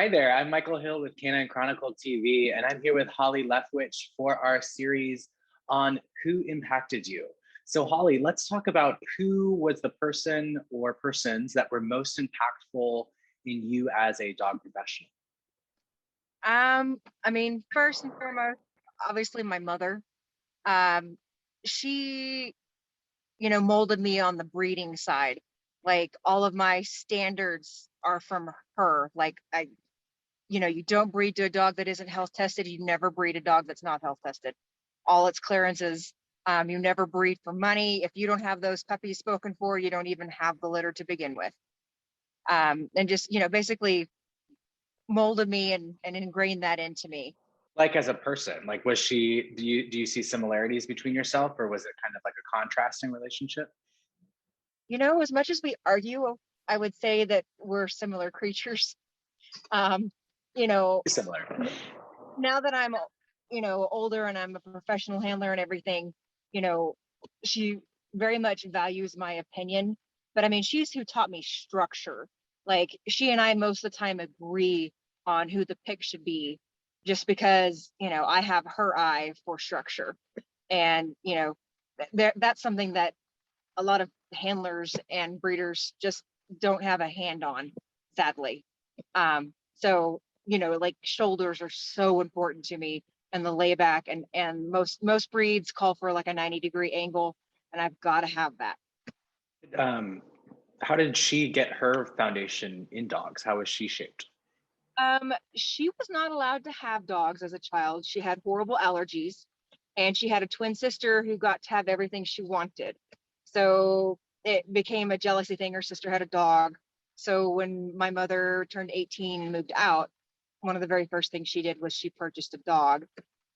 Hi there, I'm Michael Hill with Canine Chronicle TV, and I'm here with Holly Leftwich for our series on Who Impacted You. So, Holly, let's talk about who was the person or persons that were most impactful in you as a dog professional. First and foremost, obviously my mother. Um, she, molded me on the breeding side. Like all of my standards are from her. You don't breed to a dog that isn't health tested. You never breed a dog that's not health tested. All its clearances. You never breed for money. If you don't have those puppies spoken for, you don't even have the litter to begin with. And just, basically molded me and ingrained that into me. Like as a person, like was she, do you see similarities between yourself, or was it kind of like a contrasting relationship? As much as we argue, I would say that we're similar creatures. Um, you know, Similar. Now that I'm, older and I'm a professional handler and everything, you know, she very much values my opinion. But I mean, she's who taught me structure. Like she and I most of the time agree on who the pick should be, just because, I have her eye for structure. And, that's something that a lot of handlers and breeders just don't have a hand on, sadly. So like shoulders are so important to me, and the layback, and most breeds call for like a 90-degree angle, and I've got to have that. Um, how did she get her foundation in dogs? How was she shaped? She was not allowed to have dogs as a child. She had horrible allergies, and she had a twin sister who got to have everything she wanted. So it became a jealousy thing. Her sister had a dog. So when my mother turned 18 and moved out, one of the very first things she did was she purchased a dog.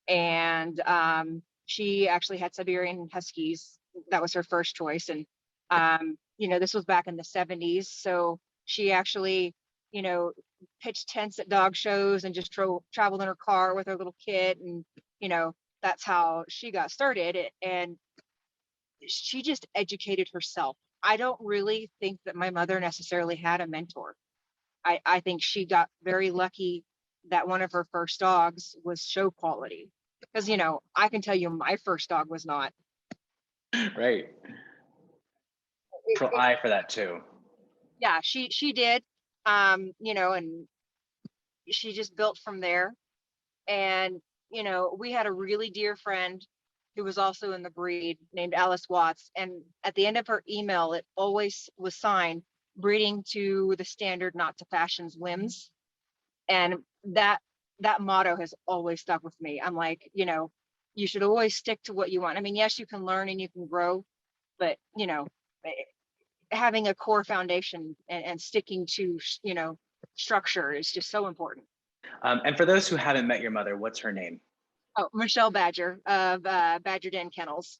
And she actually had Siberian Huskies. That was her first choice. And, this was back in the 70s. So she actually, you know, pitched tents at dog shows and just traveled in her car with her little kid. And, that's how she got started. And she just educated herself. I don't really think that my mother necessarily had a mentor. I think she got very lucky that one of her first dogs was show quality. Because, I can tell you my first dog was not. Right. It, For it, eye for that too. yeah, she did. And she just built from there. And, we had a really dear friend who was also in the breed named Alice Watts. And at the end of her email, it always was signed breeding to the standard, not to fashion's whims. And that motto has always stuck with me. I'm like, you should always stick to what you want. I mean, yes, you can learn and you can grow, but having a core foundation and sticking to structure is just so important. And for those who haven't met your mother, what's her name? Oh, Michelle Badger of Badger Den Kennels.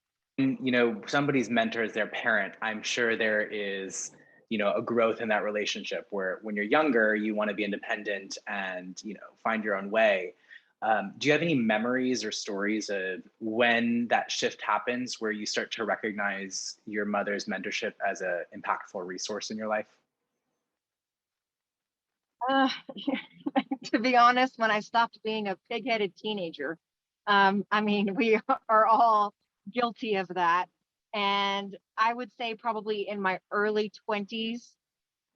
Somebody's mentor is their parent. I'm sure there is, a growth in that relationship where when you're younger, you want to be independent and, find your own way. Do you have any memories or stories of when that shift happens where you start to recognize your mother's mentorship as an impactful resource in your life? Uh, to be honest, when I stopped being a pig-headed teenager, I mean, we are all guilty of that. And I would say probably in my early 20s,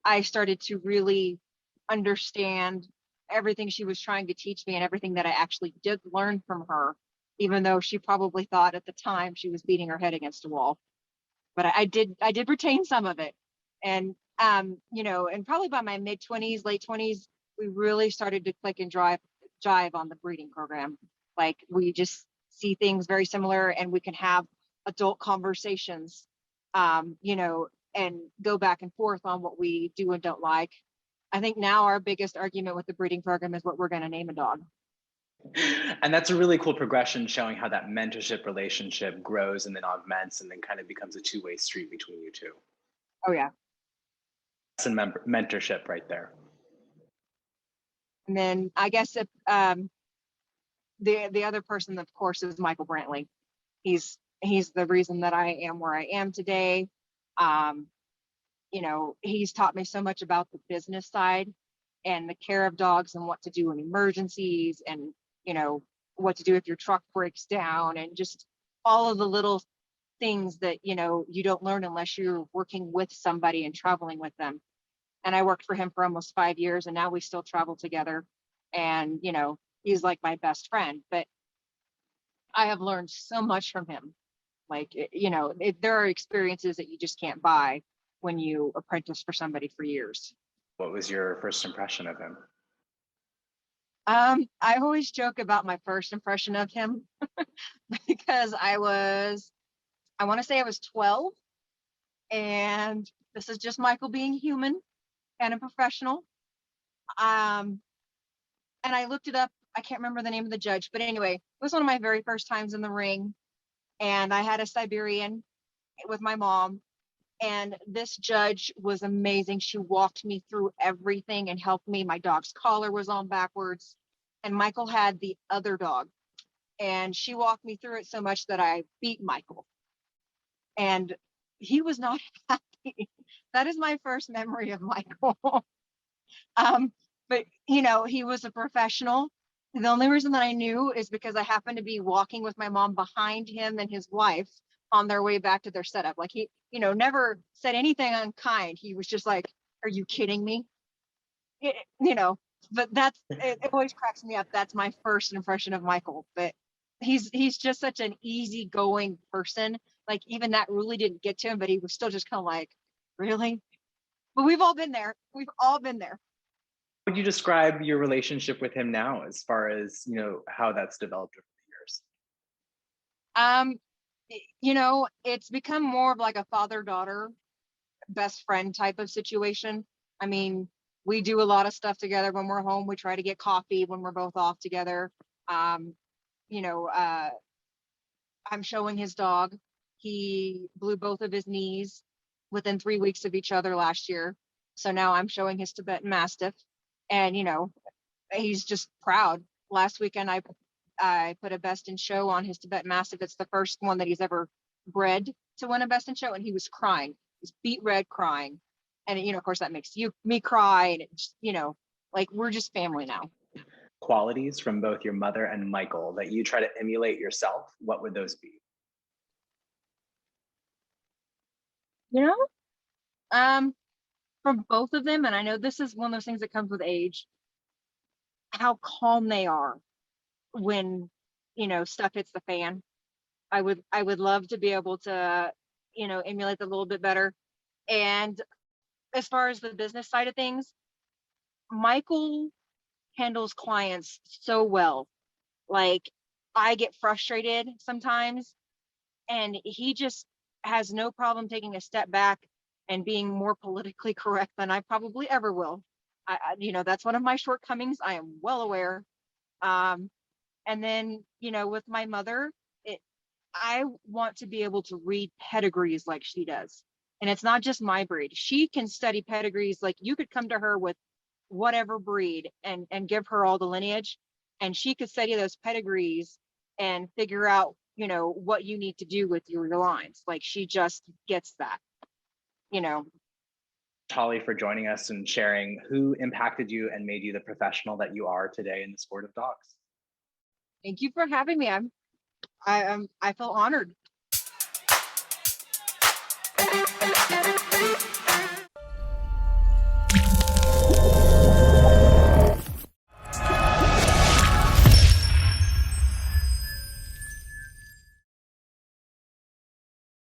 I started to really understand everything she was trying to teach me and everything that I actually did learn from her, even though she probably thought at the time she was beating her head against a wall. But I did retain some of it. And and probably by my mid 20s, late 20s, we really started to click and jive on the breeding program. Like we just see things very similar, and we can have adult conversations, and go back and forth on what we do and don't like. I think now our biggest argument with the breeding program is what we're going to name a dog. And that's a really cool progression showing how that mentorship relationship grows and then augments and then kind of becomes a two-way street between you two. Oh yeah. That's a mentorship right there. And then I guess if, the other person, of course, is Michael Brantley. He's the reason that I am where I am today. He's taught me so much about the business side. and the care of dogs and what to do in emergencies, and you know what to do if your truck breaks down, and just all of the little things that you don't learn unless you're working with somebody and traveling with them. And I worked for him for almost 5 years, and now we still travel together. And he's like my best friend, but I have learned so much from him. Like there are experiences that you just can't buy when you apprentice for somebody for years. What was your first impression of him? I always joke about my first impression of him because I want to say I was 12, and this is just Michael being human and a professional. And I looked it up. I can't remember the name of the judge, but anyway, it was one of my very first times in the ring, and I had a Siberian with my mom. And this judge was amazing. She walked me through everything and helped me. My dog's collar was on backwards, and Michael had the other dog. And she walked me through it so much that I beat Michael. And he was not happy. That is my first memory of Michael. But he was a professional. The only reason that I knew is because I happened to be walking with my mom behind him and his wife on their way back to their setup. Like he, never said anything unkind. He was just like, "Are you kidding me?" It, but it always cracks me up. That's my first impression of Michael. But he's just such an easygoing person. Like even that really didn't get to him, but he was still just kind of like, "Really?" But we've all been there. We've all been there. Would you describe your relationship with him now, as far as how that's developed over the years? It's become more of like a father-daughter, best friend type of situation. I mean, we do a lot of stuff together when we're home. We try to get coffee when we're both off together. Um, you know, uh, I'm showing his dog. He blew both of his knees within 3 weeks of each other last year. So now I'm showing his Tibetan Mastiff, and he's just proud. Last weekend I put a best in show on his Tibetan Mastiff. It's the first one that he's ever bred to win a best in show, and he was crying. He's beet red crying, and of course that makes me cry, and it's like we're just family now. Qualities from both your mother and Michael that you try to emulate yourself, what would those be? Um, from both of them, and I know this is one of those things that comes with age, how calm they are when stuff hits the fan. I would love to be able to emulate that a little bit better. And as far as the business side of things, Michael handles clients so well. Like I get frustrated sometimes, and he just has no problem taking a step back and being more politically correct than I probably ever will. That's one of my shortcomings. I am well aware. Um, and then, with my mother, I want to be able to read pedigrees like she does. And it's not just my breed. She can study pedigrees. Like you could come to her with whatever breed and give her all the lineage, and she could study those pedigrees and figure out, what you need to do with your lines. Like she just gets that, you know. Holly, for joining us and sharing who impacted you and made you the professional that you are today in the sport of dogs. Thank you for having me. I feel honored.